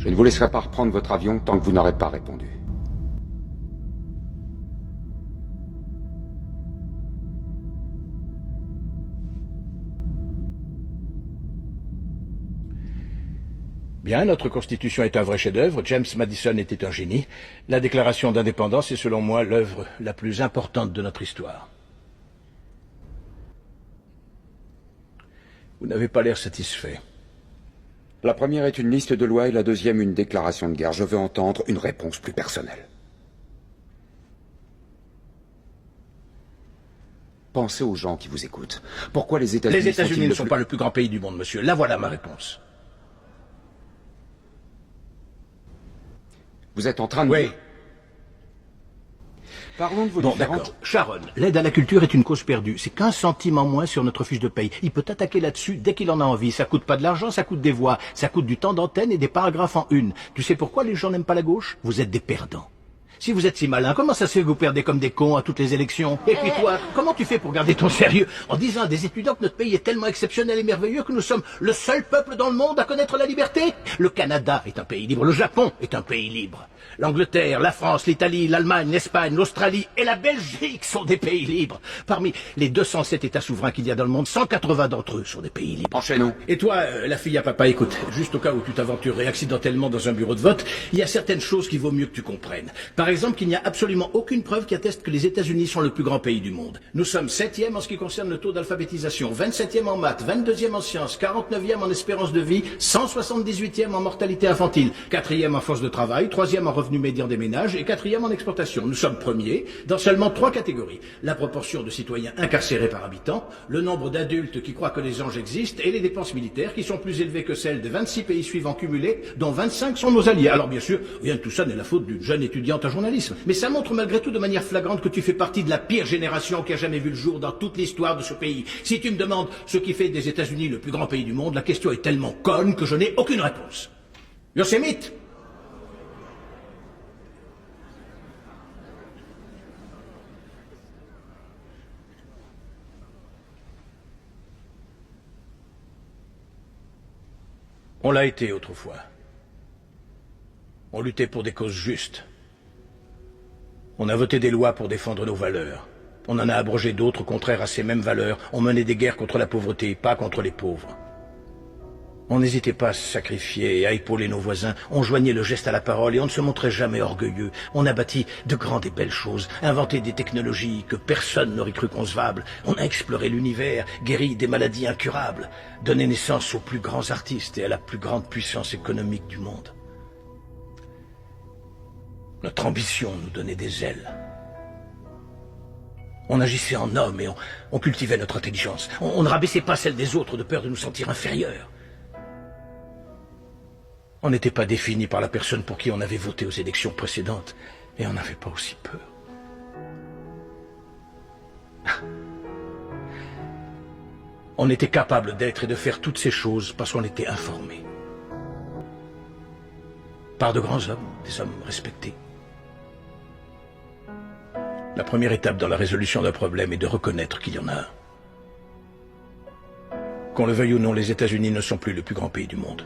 Je ne vous laisserai pas reprendre votre avion tant que vous n'aurez pas répondu. Bien, notre Constitution est un vrai chef-d'œuvre. James Madison était un génie. La Déclaration d'indépendance est selon moi l'œuvre la plus importante de notre histoire. Vous n'avez pas l'air satisfait. La première est une liste de lois et la deuxième une déclaration de guerre. Je veux entendre une réponse plus personnelle. Pensez aux gens qui vous écoutent. Pourquoi les États-Unis Les États-Unis ne sont pas le plus grand pays du monde, monsieur. Là voilà ma réponse. Vous êtes en train de... Oui. Parlons de vos Bon, différentes... d'accord. Sharon, l'aide à la culture est une cause perdue. C'est qu'1 centime en moins sur notre fiche de paye. Il peut attaquer là-dessus dès qu'il en a envie. Ça coûte pas de l'argent, ça coûte des voix. Ça coûte du temps d'antenne et des paragraphes en une. Tu sais pourquoi les gens n'aiment pas la gauche? Vous êtes des perdants. Si vous êtes si malin, comment ça se fait que vous perdez comme des cons à toutes les élections? Et puis toi, comment tu fais pour garder ton sérieux en disant à des étudiants que notre pays est tellement exceptionnel et merveilleux que nous sommes le seul peuple dans le monde à connaître la liberté? Le Canada est un pays libre, le Japon est un pays libre. L'Angleterre, la France, l'Italie, l'Allemagne, l'Espagne, l'Australie et la Belgique sont des pays libres. Parmi les 207 États souverains qu'il y a dans le monde, 180 d'entre eux sont des pays libres. Enchaînons. Et toi, la fille à papa, écoute, juste au cas où tu t'aventurerais accidentellement dans un bureau de vote, il y a certaines choses qu'il vaut mieux que tu comprennes. Par exemple, qu'il n'y a absolument aucune preuve qui atteste que les États-Unis sont le plus grand pays du monde. Nous sommes 7e en ce qui concerne le taux d'alphabétisation, 27e en maths, 22e en sciences, 49e en espérance de vie, 178e en mortalité infantile, 4e en force de travail, 3e en revenu médian des ménages et 4e en exportation. Nous sommes premiers dans seulement 3 catégories. La proportion de citoyens incarcérés par habitant, le nombre d'adultes qui croient que les anges existent et les dépenses militaires qui sont plus élevées que celles de 26 pays suivants cumulés, dont 25 sont nos alliés. Alors bien sûr, rien de tout ça n'est la faute d'une jeune étudiante en journalisme. Mais ça montre malgré tout de manière flagrante que tu fais partie de la pire génération qui a jamais vu le jour dans toute l'histoire de ce pays. Si tu me demandes ce qui fait des États-Unis le plus grand pays du monde, la question est tellement conne que je n'ai aucune réponse. Yosemite. On l'a été autrefois. On luttait pour des causes justes. On a voté des lois pour défendre nos valeurs. On en a abrogé d'autres contraires à ces mêmes valeurs. On menait des guerres contre la pauvreté, pas contre les pauvres. On n'hésitait pas à se sacrifier et à épauler nos voisins. On joignait le geste à la parole et on ne se montrait jamais orgueilleux. On a bâti de grandes et belles choses, inventé des technologies que personne n'aurait cru concevables. On a exploré l'univers, guéri des maladies incurables, donné naissance aux plus grands artistes et à la plus grande puissance économique du monde. Notre ambition nous donnait des ailes. On agissait en homme et on cultivait notre intelligence. On ne rabaissait pas celle des autres de peur de nous sentir inférieurs. On n'était pas défini par la personne pour qui on avait voté aux élections précédentes, et on n'avait pas aussi peur. On était capable d'être et de faire toutes ces choses parce qu'on était informés. Par de grands hommes, des hommes respectés. La première étape dans la résolution d'un problème est de reconnaître qu'il y en a un. Qu'on le veuille ou non, les États-Unis ne sont plus le plus grand pays du monde.